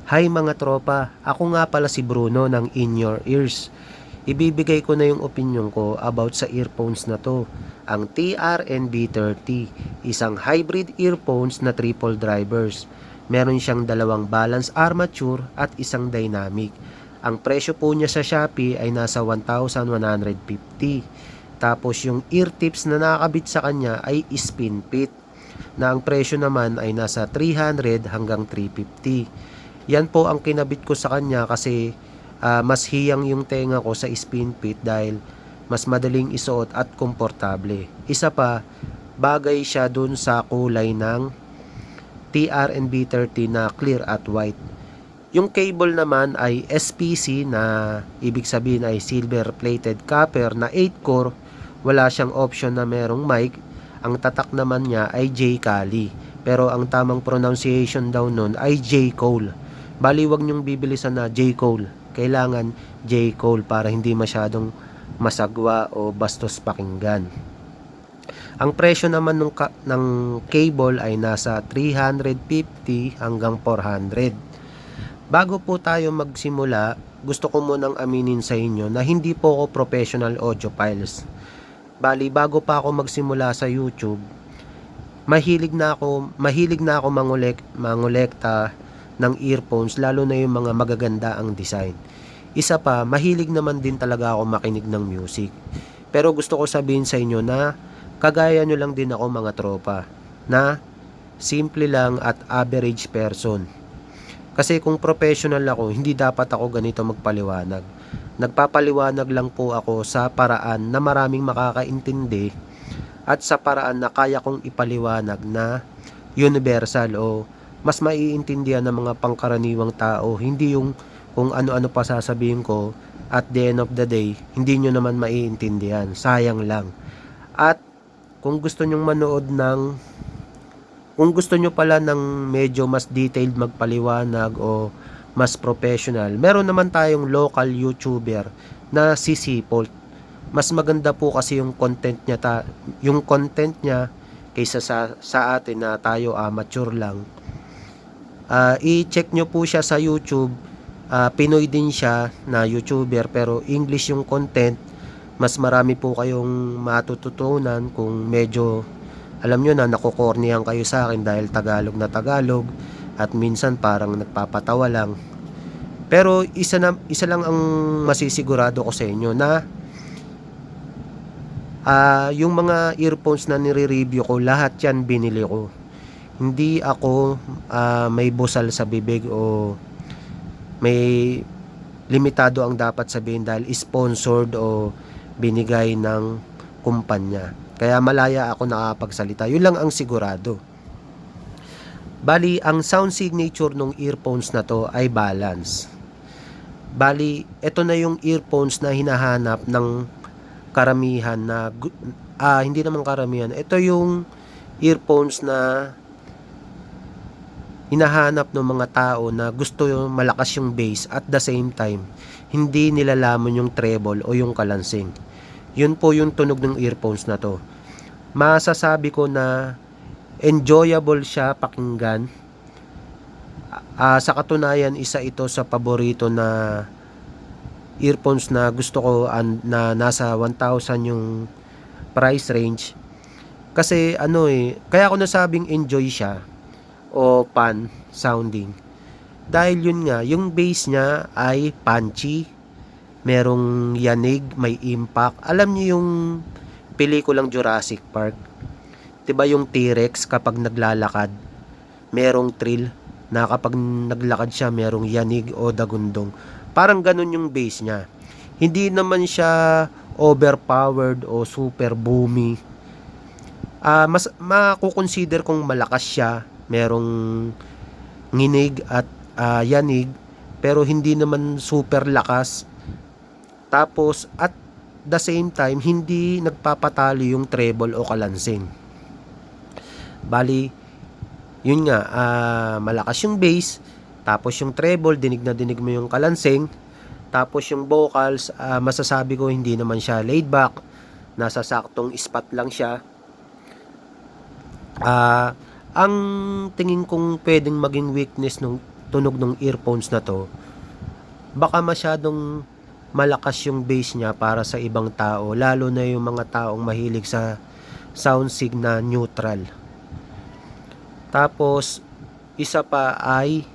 Hi mga tropa, ako nga pala si Bruno ng In Your Ears. Ibibigay ko na yung opinion ko about sa earphones na to. Ang TRNB30, isang hybrid earphones na triple drivers. Meron siyang dalawang balance armature at isang dynamic. Ang presyo po niya sa Shopee ay nasa 1,150. Tapos yung ear tips na nakakabit sa kanya ay spin fit na ang presyo naman ay nasa 300 hanggang 350. Yan po ang kinabit ko sa kanya kasi mas hiyang yung tenga ko sa spin fit dahil mas madaling isuot at komportable. Isa pa, bagay siya dun sa kulay ng TRNB30 na clear at white. Yung cable naman ay SPC na ibig sabihin ay silver plated copper na 8 core. Wala siyang option na merong mic. Ang tatak naman niya ay J-Kali. Pero ang tamang pronunciation daw nun ay J-Cole. Bali wag nyong bibilisan na J-Cole. Kailangan J-Cole para hindi masyadong masagwa o bastos pakinggan. Ang presyo naman ng cable ay nasa 350 hanggang 400. Bago po tayo magsimula, gusto ko munang aminin sa inyo na hindi po ako professional audiophiles. Bali, bago pa ako magsimula sa YouTube, mahilig na ako mangolekta ng earphones, lalo na yung mga magaganda ang design. Isa pa, mahilig naman din talaga ako makinig ng music. Pero gusto ko sabihin sa inyo na kagaya nyo lang din ako mga tropa, na simple lang at average person. Kasi kung professional ako, hindi dapat ako ganito magpaliwanag. Nagpapaliwanag lang po ako sa paraan na maraming makakaintindi at sa paraan na kaya kong ipaliwanag na universal o mas maiintindihan ng mga pangkaraniwang tao. Hindi yung kung ano-ano pa sasabihin ko at the end of the day, hindi nyo naman maiintindihan. Sayang lang. At kung gusto nyong manood kung gusto nyo pala ng medyo mas detailed magpaliwanag o mas professional, meron naman tayong local YouTuber na si Sipolt. Mas maganda po kasi yung content niya kaysa sa atin na tayo amateur lang. I-check nyo po siya sa YouTube. Pinoy din siya na YouTuber pero English yung content. Mas marami po kayong matututunan kung medyo alam nyo na nakukornihan kayo sa akin dahil Tagalog na Tagalog at minsan parang nagpapatawa lang. Pero isa lang ang masisigurado ko sa inyo na yung mga earphones na nire-review ko, lahat yan binili ko. Hindi ako may busal sa bibig o may limitado ang dapat sabihin dahil sponsored o binigay ng kumpanya. Kaya malaya ako nakapagsalita. Yun lang ang sigurado. Bali, ang sound signature ng earphones na to ay balance. Bali, ito na yung earphones na hinahanap ng karamihan na hindi naman karamihan. Ito yung earphones na hinahanap ng mga tao na gusto yung malakas yung bass at the same time hindi nilalaman yung treble o yung kalansing. Yun po yung tunog ng earphones na to. Masasabi ko na enjoyable siya pakinggan. Sa katunayan, isa ito sa paborito na earphones na gusto ko na nasa 1,000 yung price range. Kasi kaya ako nasabing enjoy siya o pan sounding. Dahil yun nga, yung bass niya ay punchy, merong yanig, may impact. Alam niyo yung pelikulang Jurassic Park? 'Di ba yung T-Rex kapag naglalakad, merong thrill na kapag naglakad siya, merong yanig o dagundong. Parang ganun yung bass niya. Hindi naman siya overpowered o super boomy. Mas makukonsider kong malakas siya, merong nginig at yanig, pero hindi naman super lakas. Tapos at the same time hindi nagpapatalo yung treble o kalansing. Bali, yun nga, malakas yung bass, tapos yung treble dinig na dinig mo yung kalansing, tapos yung vocals, masasabi ko hindi naman siya laid back, nasa saktong spot lang siya. Ang tingin kong pwedeng maging weakness ng tunog ng earphones na to, baka masyadong malakas yung bass niya para sa ibang tao, lalo na yung mga taong mahilig sa sound sig na neutral. Tapos isa pa ay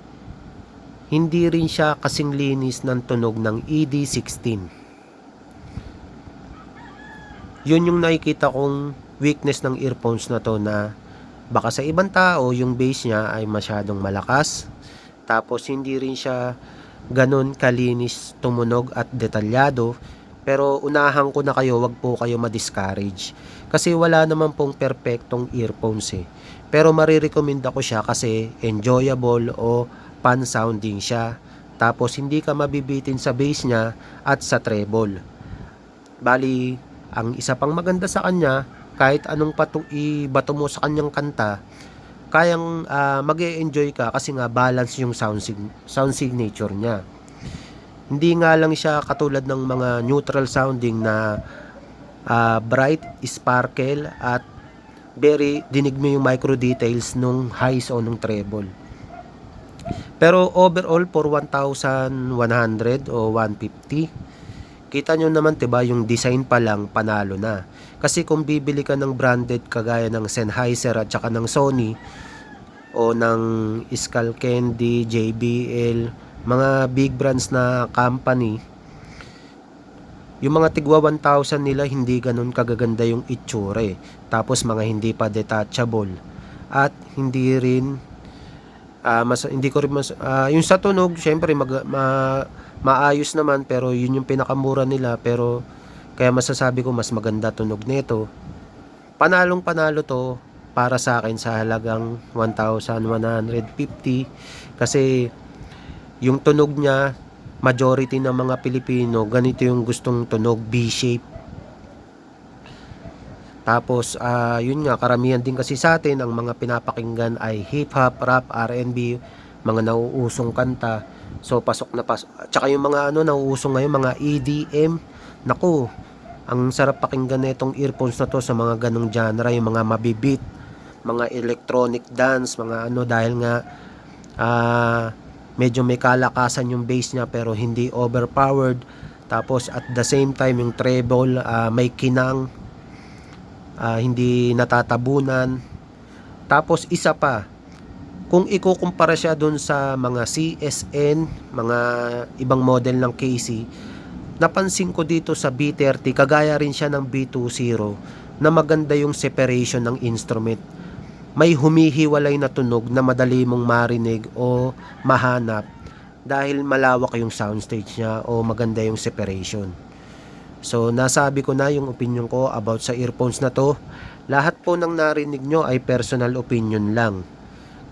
hindi rin siya kasing linis ng tunog ng ED16. Yun yung nakikita kong weakness ng earphones na to, na baka sa ibang tao yung bass niya ay masyadong malakas, tapos hindi rin siya ganun kalinis tumunog at detalyado. Pero unahan ko na kayo, wag po kayo ma-discourage kasi wala naman pong perfectong earphones pero marirecommend ko siya kasi enjoyable o pan sounding siya, tapos hindi ka mabibitin sa bass niya at sa treble. Bali, ang isa pang maganda sa kanya, kahit anong ibato mo sa kanyang kanta, kayang mag-e-enjoy ka kasi nga balance yung sound signature niya. Hindi nga lang siya katulad ng mga neutral sounding na bright, sparkle at very dinig mo yung micro details nung highs o nung treble. Pero overall for 1,100 o 150, kita nyo naman 'di ba, yung design pa lang panalo na. Kasi kung bibili ka ng branded kagaya ng Sennheiser at saka ng Sony o ng Skullcandy, JBL, mga big brands na company, yung mga tigwa 1,000 nila hindi ganun kagaganda yung itsura Tapos mga hindi pa detachable at hindi rin hindi ko rin yung sa tunog, syempre maayos naman, pero yun yung pinakamura nila, pero kaya masasabi ko mas maganda tunog nito. Panalong panalo to para sa akin sa halagang 1,150 kasi yung tunog niya, majority ng mga Pilipino ganito yung gustong tunog, B-shape. Tapos yun nga, karamihan din kasi sa atin ang mga pinapakinggan ay hip hop, rap, R&B, mga nauusong kanta. So pasok na pasok. Tsaka yung mga nauusong ngayon, mga EDM. Naku, ang sarap pakinggan na itong earphones na to sa mga ganong genre, yung mga mabibit, mga electronic dance, mga dahil nga medyo may kalakasan yung bass niya pero hindi overpowered. Tapos at the same time yung treble may kinang, hindi natatabunan. Tapos isa pa, kung ikukumpara siya dun sa mga CSN, mga ibang model ng KC, napansin ko dito sa B30, kagaya rin siya ng B20, na maganda yung separation ng instrument. May humihiwalay na tunog na madali mong marinig o mahanap dahil malawak yung soundstage niya o maganda yung separation. So nasabi ko na yung opinion ko about sa earphones na to. Lahat po ng narinig nyo ay personal opinion lang.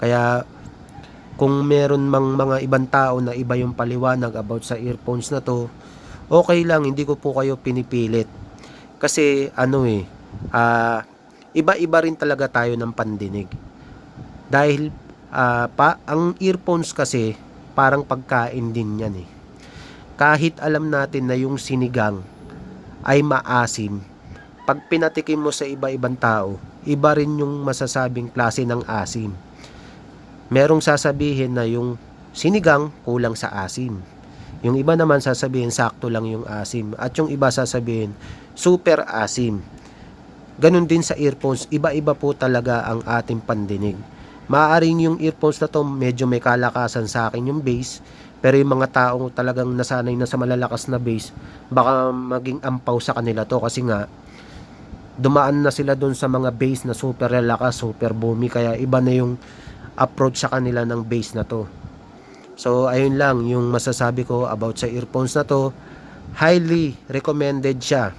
Kaya kung meron mang mga ibang tao na iba yung paliwanag about sa earphones na to, okay lang, hindi ko po kayo pinipilit. Kasi iba-iba rin talaga tayo ng pandinig. Dahil ang earphones kasi parang pagkain din yan Kahit alam natin na yung sinigang ay maasim, pag pinatikim mo sa iba-ibang tao, iba rin yung masasabing klase ng asim. Merong sasabihin na yung sinigang kulang sa asim. Yung iba naman sasabihin sakto lang yung asim. At yung iba sasabihin super asim. Ganun din sa earphones, iba-iba po talaga ang ating pandinig. Maaaring yung earphones na to medyo may kalakasan sa akin yung bass, pero yung mga taong talagang nasanay na sa malalakas na bass, baka maging ampaw sa kanila to kasi nga dumaan na sila dun sa mga bass na super lalakas, super boomy, kaya iba na yung approach sa kanila ng bass na to. So ayun lang yung masasabi ko about sa earphones na to. Highly recommended siya.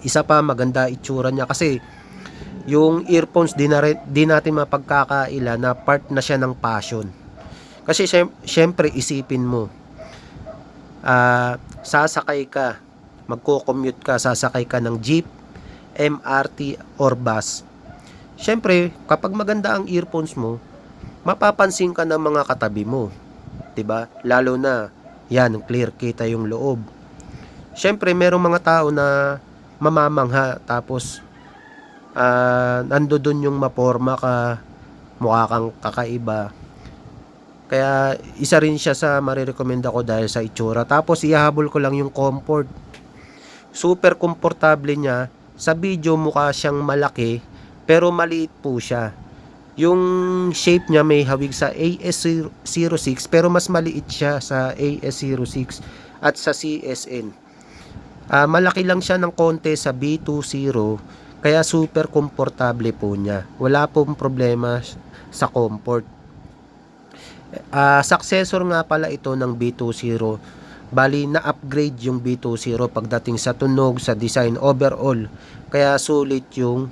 Isa pa, maganda itsura niya kasi yung earphones di natin mapagkakaila na part na siya ng passion. Kasi syempre isipin mo, sasakay ka, magko-commute ka, sasakay ka ng jeep, MRT or bus. Syempre kapag maganda ang earphones mo, mapapansin ka ng mga katabi mo, 'di ba? Lalo na yan, clear kita yung loob. Syempre merong mga tao na mamamangha, tapos nando dun yung maporma ka, mukha kang kakaiba. Kaya isa rin siya sa marirekomenda ko dahil sa itsura. Tapos ihahabol ko lang yung comfort. Super komportable niya. Sa video mukha siyang malaki pero maliit po siya. Yung shape niya may hawig sa AS06 pero mas maliit siya sa AS06 at sa CSN. Malaki lang siya ng konti sa B20 kaya super komportable po niya. Wala pong problema sa comfort. Successor nga pala ito ng B20. Bali na-upgrade yung B20 pagdating sa tunog, sa design overall. Kaya sulit yung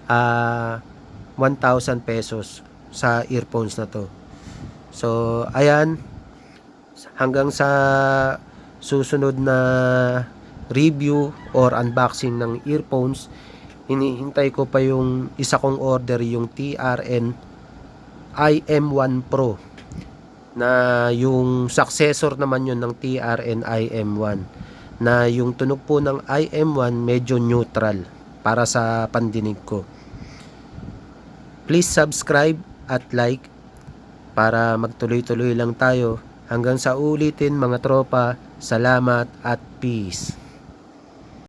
1,000 pesos sa earphones na to. So, ayan. Hanggang sa susunod na review or unboxing ng earphones, hinihintay ko pa yung isa kong order, yung TRN IM1 Pro, na yung successor naman yun ng TRN IM1, na yung tunog po ng IM1 medyo neutral para sa pandinig ko. Please subscribe at like para magtuloy-tuloy lang tayo. Hanggang sa ulitin mga tropa, salamat at peace.